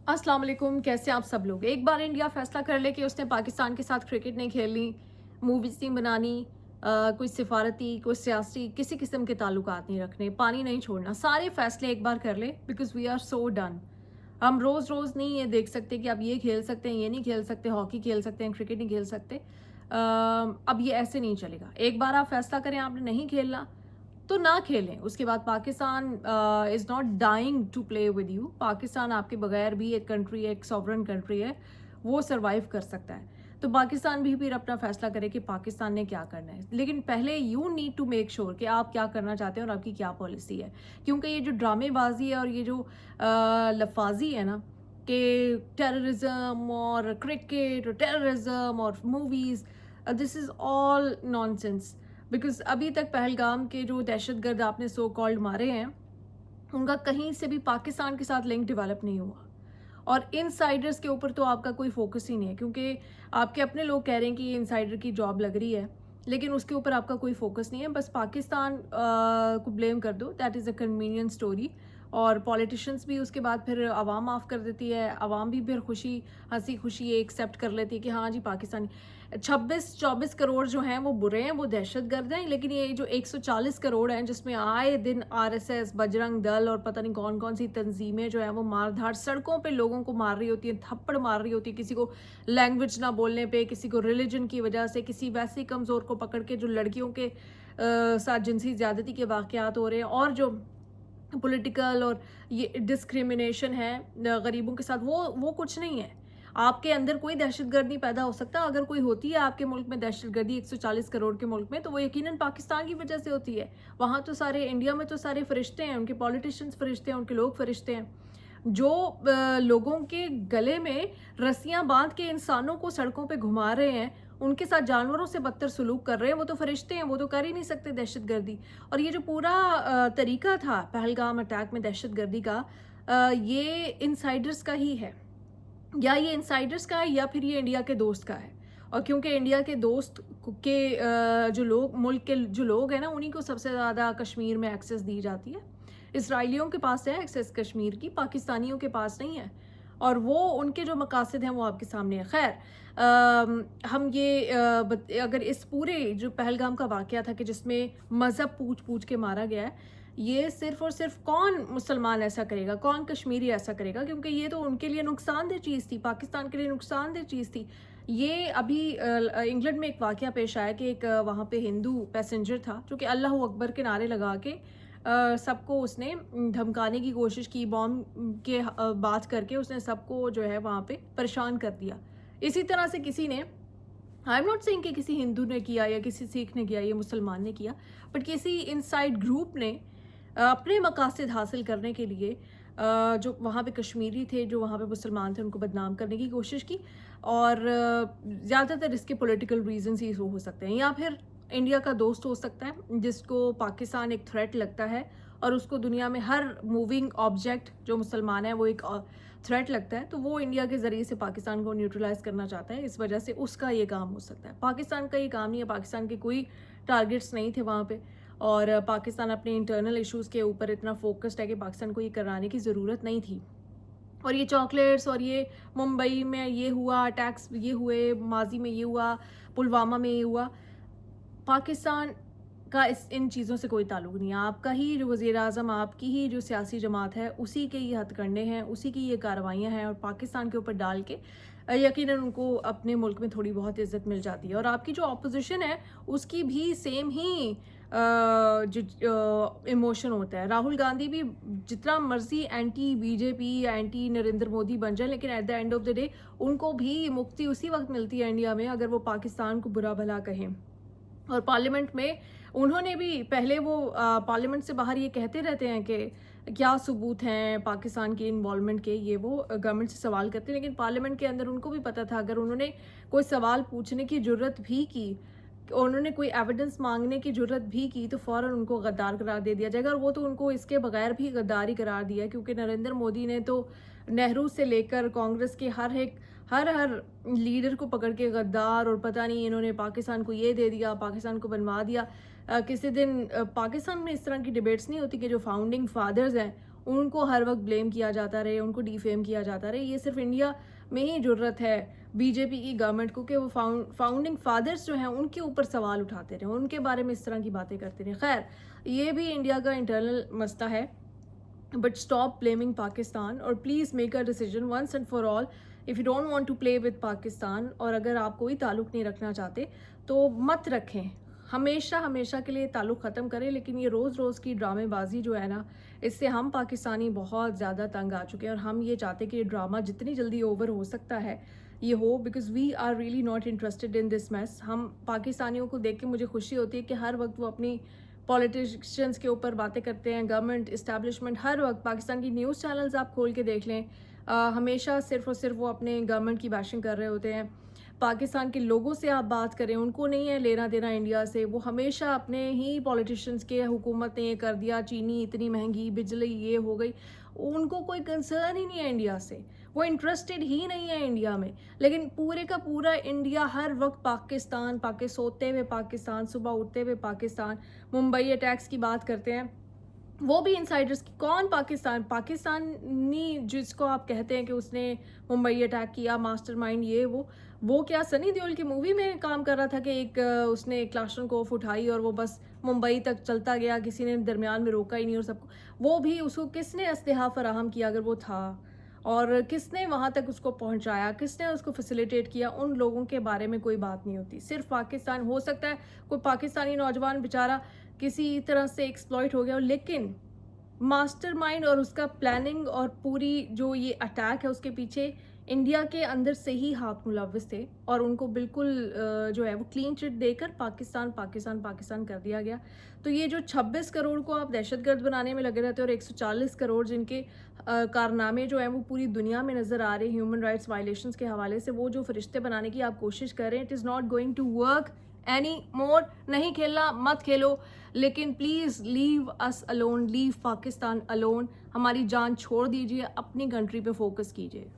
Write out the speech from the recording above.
अस्सलाम वालेकुम, कैसे आप सब लोग। एक बार इंडिया फैसला कर ले कि उसने पाकिस्तान के साथ क्रिकेट नहीं खेलनी, मूवीज़ नहीं बनानी, कोई सिफारती, कोई सियासी, किसी किस्म के ताल्लुकात नहीं रखने, पानी नहीं छोड़ना, सारे फैसले एक बार कर ले because we are so done. हम रोज़ रोज़ नहीं ये देख सकते कि आप ये खेल सकते हैं, ये नहीं खेल सकते, हॉकी खेल सकते हैं, क्रिकेट नहीं खेल सकते। अब ये ऐसे नहीं चलेगा। एक बार आप फैसला करें आपने नहीं खेलना तो ना खेलें। उसके बाद Pakistan is not dying to play with you. Pakistan आपके बगैर भी एक कंट्री है, एक सॉवरेन कंट्री है, वो सर्वाइव कर सकता है। तो पाकिस्तान भी फिर अपना फैसला करे कि पाकिस्तान ने क्या करना है। लेकिन पहले you need to make sure कि आप क्या करना चाहते हैं और आपकी क्या पॉलिसी है। क्योंकि ये जो ड्रामेबाजी है और ये जो लफाजी है ना कि टेररिज्म और क्रिकेट और टेररिज्म और movies, this is all nonsense. Because अभी तक पहलगाम के जो दहशतगर्द आपने सो कॉल्ड मारे हैं, उनका कहीं से भी पाकिस्तान के साथ लिंक डेवलप नहीं हुआ। और इनसाइडर्स के ऊपर तो आपका कोई फोकस ही नहीं है, क्योंकि आपके अपने लोग कह रहे हैं कि ये इनसाइडर की जॉब लग रही है, लेकिन उसके ऊपर आपका कोई फोकस नहीं है। बस पाकिस्तान को ब्लेम कर दो, that is a convenient story. और पॉलिटिशियंस भी उसके बाद फिर आवाम माफ़ कर देती है, आवाम भी फिर खुशी हंसी खुशी ये एक्सेप्ट कर लेती है कि हाँ जी पाकिस्तानी 26-24 करोड़ जो हैं वो बुरे हैं, वो दहशतगर्द हैं। लेकिन ये जो 140 करोड़ हैं जिसमें आए दिन आरएसएस, बजरंग दल और पता नहीं कौन कौन सी तंजीमें जो हैं वो मारधाड़ सड़कों पे लोगों को मार रही होती हैं, थप्पड़ मार रही होती है, किसी को लैंग्वेज ना बोलने पे, किसी को रिलीजन की वजह से, किसी वैसी कमज़ोर को पकड़ के जो लड़कियों के साथ जिनसी ज़्यादती के वाक़यात हो रहे हैं, और जो पॉलिटिकल और ये डिस्क्रिमिनेशन है गरीबों के साथ, वो कुछ नहीं है। आपके अंदर कोई दहशतगर्द नहीं पैदा हो सकता। अगर कोई होती है आपके मुल्क में दहशतगर्दी 140 करोड़ के मुल्क में, तो वो यकीनन पाकिस्तान की वजह से होती है। वहाँ तो सारे इंडिया में तो सारे फरिश्ते हैं, उनके पॉलिटिशियंस फरिश्ते हैं, उनके लोग फरिश्ते हैं। जो लोगों के गले में रस्सियाँ बाँध के इंसानों को सड़कों पे घुमा रहे हैं, उनके साथ जानवरों से बदतर सलूक कर रहे हैं, वो तो फरिश्ते हैं, वो तो कर ही नहीं सकते दहशतगर्दी। और ये जो पूरा तरीका था पहलगाम अटैक में दहशतगर्दी का, ये इनसाइडर्स का ही है। या ये इनसाइडर्स का है या फिर ये इंडिया के दोस्त का है। और क्योंकि इंडिया के दोस्त के जो लोग, मुल्क के जो लोग हैं ना, उन्हीं को सबसे ज़्यादा कश्मीर में एक्सेस दी जाती है। इसराइलियों के पास है एक्सेस कश्मीर की, पाकिस्तानियों के पास नहीं है। और वो उनके जो मकासद हैं वो आपके सामने है। खैर, हम ये अगर इस पूरे जो पहलगाम का वाक़या था कि जिसमें मज़हब पूछ-पूछ के मारा गया है, ये सिर्फ़ और सिर्फ़ कौन मुसलमान ऐसा करेगा, कौन कश्मीरी ऐसा करेगा, क्योंकि ये तो उनके लिए नुकसानदेह चीज़ थी, पाकिस्तान के लिए नुकसानदेह चीज़ थी। ये अभी इंग्लैंड में एक वाक़या पेश आया कि एक वहाँ पे हिंदू पैसेंजर था जो कि अल्लाहू अकबर के नारे लगा के सबको उसने धमकाने की कोशिश की, बॉम्ब के बात करके उसने सबको जो है वहाँ पे परेशान कर दिया। इसी तरह से किसी ने, आई एम नॉट सेइंग कि किसी हिंदू ने किया या किसी सिख ने किया या मुसलमान ने किया, बट किसी इनसाइड ग्रुप ने अपने मकासद हासिल करने के लिए जो वहाँ पे कश्मीरी थे, जो वहाँ पे मुसलमान थे, उनको बदनाम करने की कोशिश की। और ज़्यादातर इसके पॉलिटिकल रीजंस ही हो सकते हैं, या फिर इंडिया का दोस्त हो सकता है जिसको पाकिस्तान एक थ्रेट लगता है और उसको दुनिया में हर मूविंग ऑब्जेक्ट जो मुसलमान है वो एक थ्रेट लगता है, तो वो इंडिया के ज़रिए से पाकिस्तान को न्यूट्रलाइज करना चाहता है। इस वजह से उसका ये काम हो सकता है। पाकिस्तान का ये काम नहीं है, पाकिस्तान के कोई टारगेट्स नहीं थे वहाँ पे। और पाकिस्तान अपने इंटरनल इश्यूज़ के ऊपर इतना फोकस्ड है कि पाकिस्तान को ये कराने की ज़रूरत नहीं थी। और ये चॉकलेट्स और ये मुंबई में ये हुआ, अटैक्स ये हुए, माजी में ये हुआ, पुलवामा में ये हुआ, पाकिस्तान का इस इन चीज़ों से कोई ताल्लुक नहीं है। आपका ही जो वज़ीर-ए-आज़म, आपकी ही जो सियासी जमात है, उसी के ये हथकंडे हैं, उसी की ये कार्रवाइयाँ हैं, और पाकिस्तान के ऊपर डाल के यकीनन उनको अपने मुल्क में थोड़ी बहुत इज़्ज़त मिल जाती है। और आपकी जो ऑपोज़िशन है, उसकी भी सेम ही जो इमोशन होता है। राहुल गांधी भी जितना मर्ज़ी एंटी बीजेपी या एंटी नरेंद्र मोदी बन जाए, लेकिन at the end of the day उनको भी मुक्ति उसी वक़्त मिलती है इंडिया में, अगर वो पाकिस्तान को बुरा-भला कहें। और पार्लियामेंट में उन्होंने भी पहले वो पार्लियामेंट से बाहर ये कहते रहते हैं कि क्या सबूत हैं पाकिस्तान की इन्वॉल्वमेंट के, ये वो गवर्नमेंट से सवाल करते हैं। लेकिन पार्लियामेंट के अंदर उनको भी पता था, अगर उन्होंने कोई सवाल पूछने की जुर्रत भी की, उन्होंने कोई एविडेंस मांगने की जुर्रत भी की, तो फ़ौरन उनको गद्दार करार दे दिया जाएगा। और वो तो उनको इसके बगैर भी गद्दारी करार दिया, क्योंकि नरेंद्र मोदी ने तो नेहरू से लेकर कांग्रेस के हर लीडर को पकड़ के गद्दार, और पता नहीं इन्होंने पाकिस्तान को ये दे दिया, पाकिस्तान को बनवा दिया। किसी दिन पाकिस्तान में इस तरह की डिबेट्स नहीं होती कि जो फाउंडिंग फादर्स हैं उनको हर वक्त ब्लेम किया जाता रहे, उनको डिफेम किया जाता रहे। ये सिर्फ इंडिया में ही ज़रूरत है बीजेपी की गवर्नमेंट को कि वो फाउंडिंग फादर्स जो हैं उनके ऊपर सवाल उठाते रहे, उनके बारे में इस तरह की बातें करते रहे। खैर, ये भी इंडिया का इंटरनल मसला है, बट स्टॉप ब्लेमिंग पाकिस्तान और please make a decision once and for all. If you don't want to play with Pakistan, और अगर आप कोई ताल्लुक़ नहीं रखना चाहते तो मत रखें, हमेशा हमेशा के लिए ताल्लुक़ ख़त्म करें। लेकिन ये रोज़ रोज़ की ड्रामेबाजी जो है ना, इससे हम पाकिस्तानी बहुत ज़्यादा तंग आ चुके हैं, और हम ये चाहते हैं कि ये ड्रामा जितनी जल्दी ओवर हो सकता है ये हो, because we are really not interested in this mess. हम पाकिस्तानियों को देख के मुझे खुशी होती है कि हर वक्त वो अपनी पॉलिटिशियंस के ऊपर बातें करते हैं, गवर्नमेंट इस्टेब्लिशमेंट, हर वक्त पाकिस्तान की न्यूज़ चैनल्स आप खोल के देख लें, हमेशा सिर्फ और सिर्फ वो अपने गवर्नमेंट की बैशिंग कर रहे होते हैं। पाकिस्तान के लोगों से आप बात करें, उनको नहीं है लेना देना इंडिया से, वो हमेशा अपने ही पॉलिटिशियंस के हुकूमत ने ये कर दिया, चीनी इतनी महंगी, बिजली ये हो गई, उनको कोई कंसर्न ही नहीं है इंडिया से, वो इंटरेस्टेड ही नहीं है इंडिया में। लेकिन पूरे का पूरा इंडिया हर वक्त पाकिस्तान, सोते हुए पाकिस्तान, सुबह उठते हुए पाकिस्तान, मुंबई अटैक्स की बात करते हैं, वो भी इनसाइडर्स की। कौन पाकिस्तानी जिसको आप कहते हैं कि उसने मुंबई अटैक किया, मास्टरमाइंड ये वो क्या सनी देओल की मूवी में काम कर रहा था कि एक उसने क्लाशनकोफ उठाई और वो बस मुंबई तक चलता गया, किसी ने दरमियान में रोका ही नहीं, और सबको वो भी उसको किसने असलहा फराहम किया अगर वो था, और किसने वहाँ तक उसको पहुँचाया, किसने उसको फैसिलिटेट किया, उन लोगों के बारे में कोई बात नहीं होती। सिर्फ पाकिस्तान, हो सकता है कोई पाकिस्तानी नौजवान बेचारा किसी तरह से एक्सप्लॉइट हो गया हो, लेकिन मास्टरमाइंड और उसका प्लानिंग और पूरी जो ये अटैक है उसके पीछे इंडिया के अंदर से ही हाथ मुलव्वस थे, और उनको बिल्कुल जो है वो क्लीन चिट देकर पाकिस्तान पाकिस्तान पाकिस्तान कर दिया गया। तो ये जो 26 करोड़ को आप दहशतगर्द बनाने में लगे रहते हैं, और 140 करोड़ जिनके कारनामे जो हैं वो पूरी दुनिया में नज़र आ रहे हैं ह्यूमन राइट्स वायलेशंस के हवाले से, वो जो फरिश्ते बनाने की आप कोशिश कर रहे हैं, it is not going to work any more. नहीं खेलना मत खेलो, लेकिन please leave us alone, leave Pakistan alone. हमारी जान छोड़ दीजिए, अपनी कंट्री पे फोकस कीजिए।